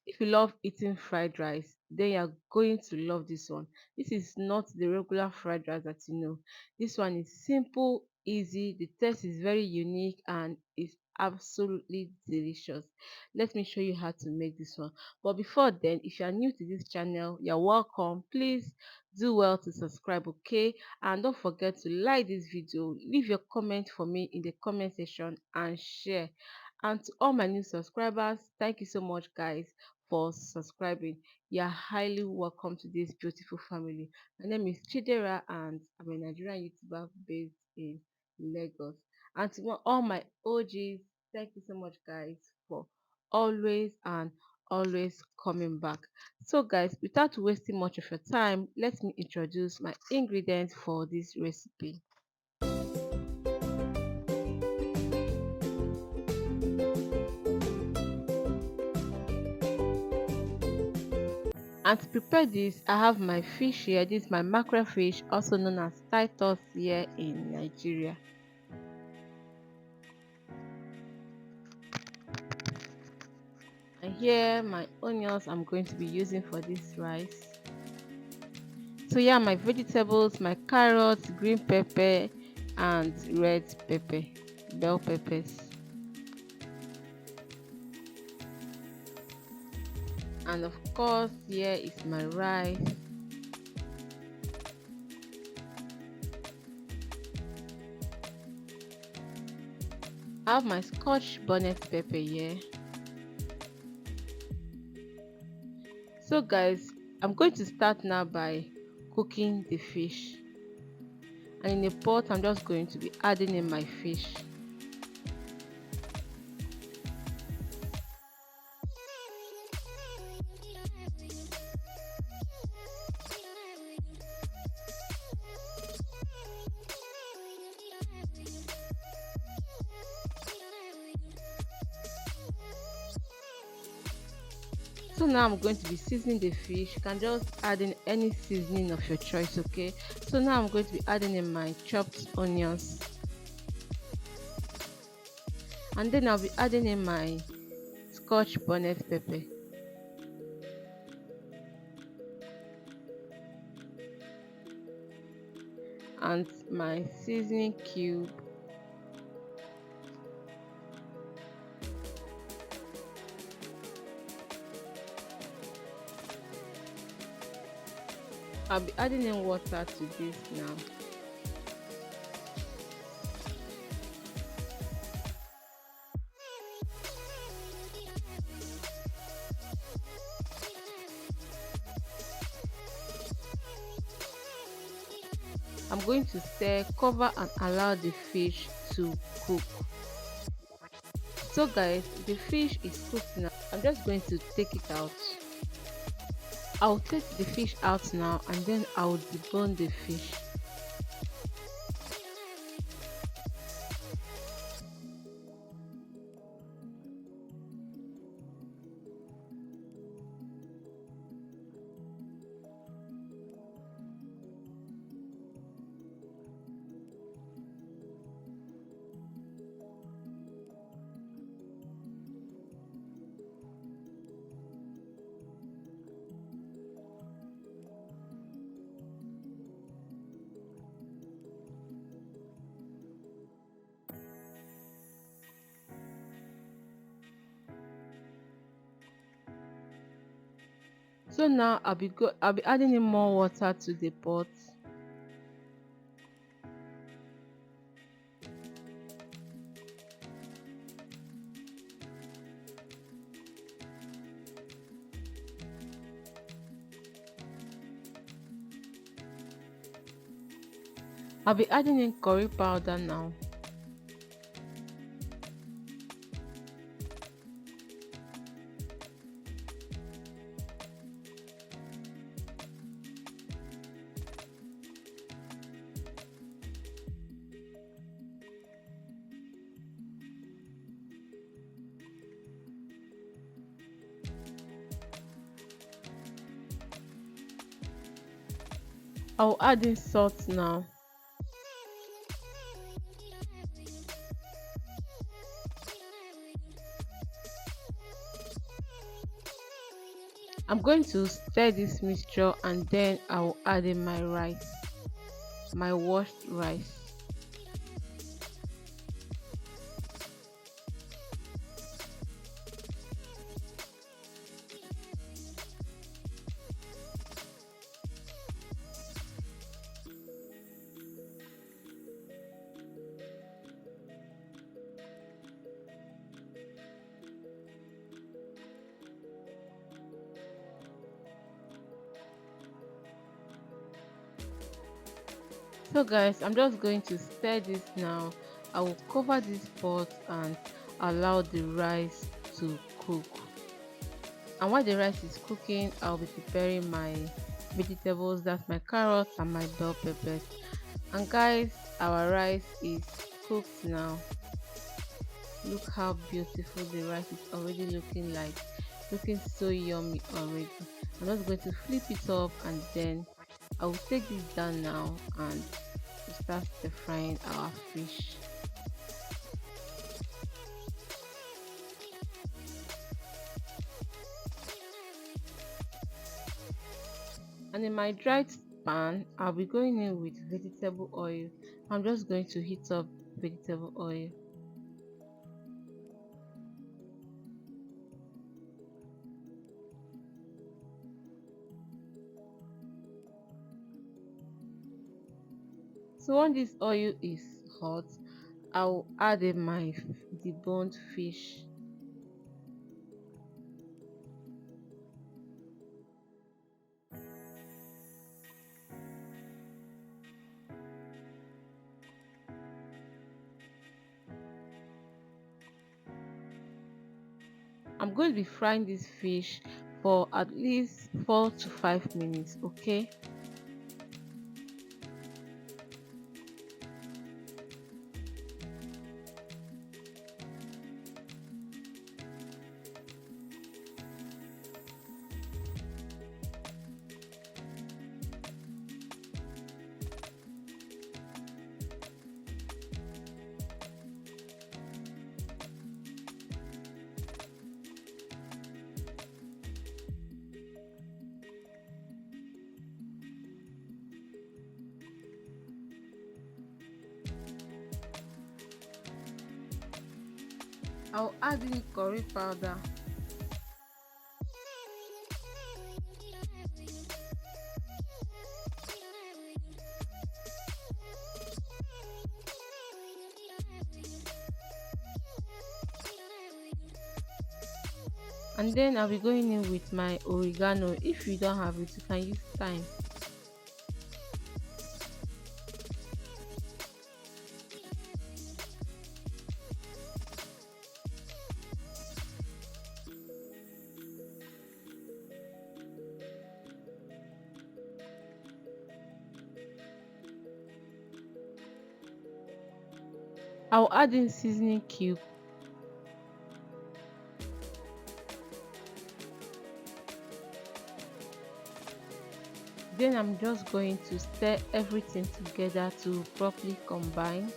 If you love eating fried rice, then you're going to love this one. This is not the regular fried rice that you know. This one is simple, easy, the taste is very unique and is absolutely delicious. Let me show you how to make this one. But before then, if you are new to this channel, you're welcome. Please do well to subscribe, okay? And don't forget to like this video, leave your comment for me in the comment section and share. And to all my new subscribers, thank you so much guys for subscribing. You're highly welcome to this beautiful family. My name is Chidera and I'm a Nigerian YouTuber based in Lagos. And to all my OGs, thank you so much guys for always and always coming back. So guys, without wasting much of your time, let me introduce my ingredients for this recipe. And to prepare this, I have my fish here. This is my mackerel fish, also known as Titus here in Nigeria. And here my onions I'm going to be using for this rice. So yeah, my vegetables, my carrots, green pepper and red pepper, bell peppers. And of course here is my rice. I have my scotch bonnet pepper here. So guys, I'm going to start now by cooking the fish. And in a pot I'm just going to be adding in my fish. So now I'm going to be seasoning the fish. You can just add in any seasoning of your choice, okay? So now I'm going to be adding in my chopped onions. And then I'll be adding in my scotch bonnet pepper. And my seasoning cube. I'll be adding in water to this now. I'm going to stir, cover and allow the fish to cook. So guys, the fish is cooked now. I'm just going to take it out. I'll take the fish out now and then I'll debone the fish. So now I'll be adding in more water to the pot. I'll be adding in curry powder now. I'll add in salt now. I'm going to stir this mixture and then I'll add in my rice, my washed rice. So guys, I'm just going to stir this now. I will cover this pot and allow the rice to cook. And while the rice is cooking, I'll be preparing my vegetables, that's my carrots and my bell peppers. And guys, our rice is cooked now. Look how beautiful the rice is already looking like, looking so yummy already. I'm just going to flip it up and then I will take this down now and start stir frying our fish. And in my dried pan, I'll be going in with vegetable oil. I'm just going to heat up vegetable oil. So when this oil is hot, I'll add in my deboned fish. I'm going to be frying this fish for at least 4 to 5 minutes, okay? I'll add in curry powder. And then I'll be going in with my oregano. If you don't have it, you can use thyme. I'll add in seasoning cube. Then I'm just going to stir everything together to properly combine.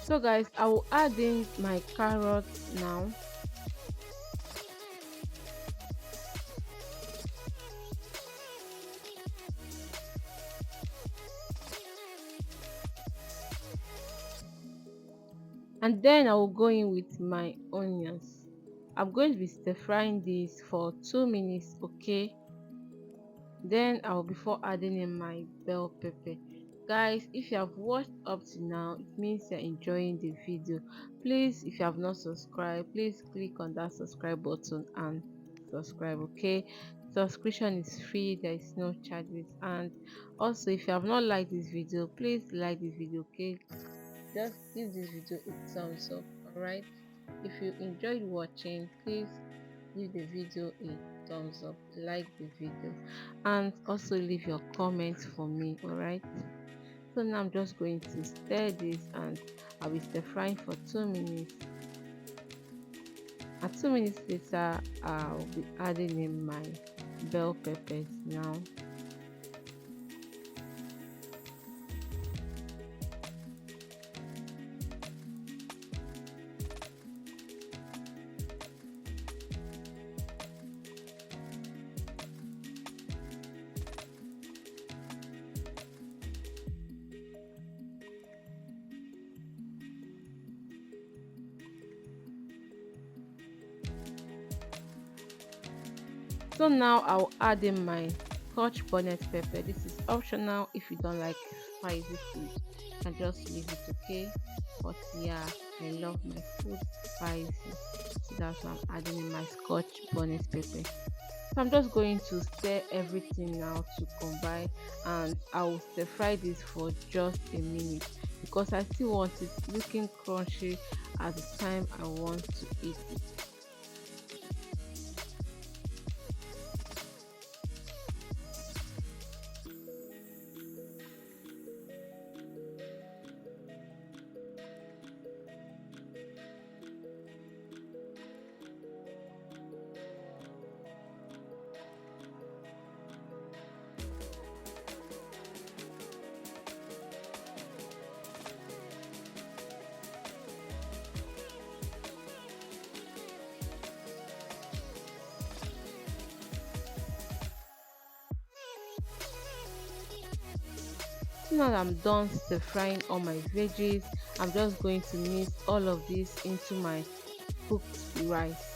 So guys, I will add in my carrots now. And then I will go in with my onions. I'm going to be stir frying this for 2 minutes, okay? Then I'll before adding in my bell pepper. Guys, if you have watched up to now, it means you're enjoying the video. Please, if you have not subscribed, please click on that subscribe button and subscribe, okay? Subscription is free, there is no charges. And also, if you have not liked this video, please like this video, okay? Just give this video a thumbs up. All right, if you enjoyed watching, please give the video a thumbs up, like the video, and also leave your comments for me. All right, so now I'm just going to stir this and I'll be stir frying for 2 minutes. And 2 minutes later, I'll be adding in my bell peppers now. So now I'll add in my scotch bonnet pepper. This is optional. If you don't like spicy food, you can just leave it, okay? But yeah, I love my food spicy. So that's why I'm adding in my scotch bonnet pepper. So I'm just going to stir everything now to combine, and I will stir fry this for just a minute because I still want it looking crunchy at the time I want to eat it. So now that I'm done stir frying all my veggies, I'm just going to mix all of this into my cooked rice.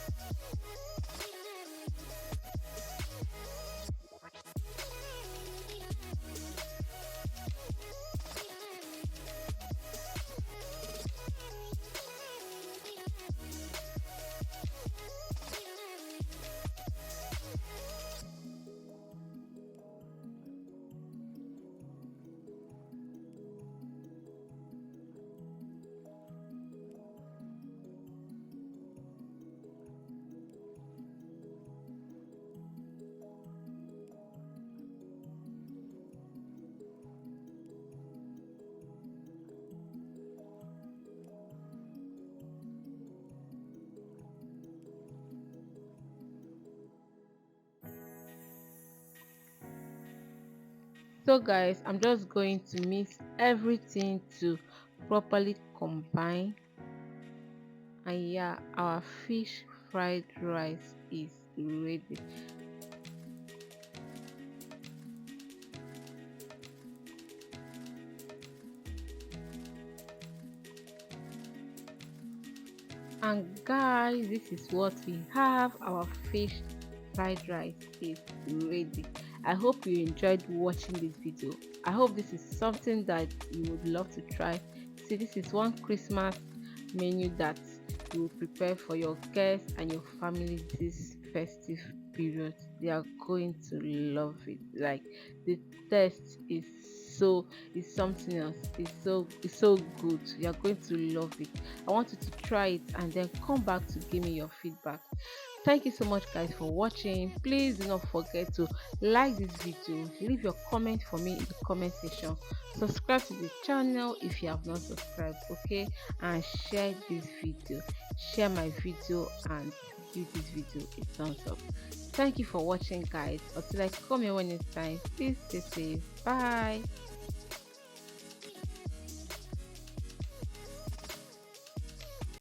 So guys, I'm just going to mix everything to properly combine. And yeah, our fish fried rice is ready. And guys, this is what we have. Our fish fried rice is ready. I hope you enjoyed watching this video. I hope this is something that you would love to try. See, this is one Christmas menu that you will prepare for your guests and your family this festive period. They are going to love it. Like, the taste is something else. It's so good. You are going to love it. I want you to try it and then come back to give me your feedback. Thank you so much guys for watching. Please do not forget to like this video, leave your comment for me in the comment section, subscribe to the channel if you have not subscribed, okay, and share this video. Share my video and give this video a thumbs up. Thank you for watching guys. Until I come here when it's time, please stay safe. Bye.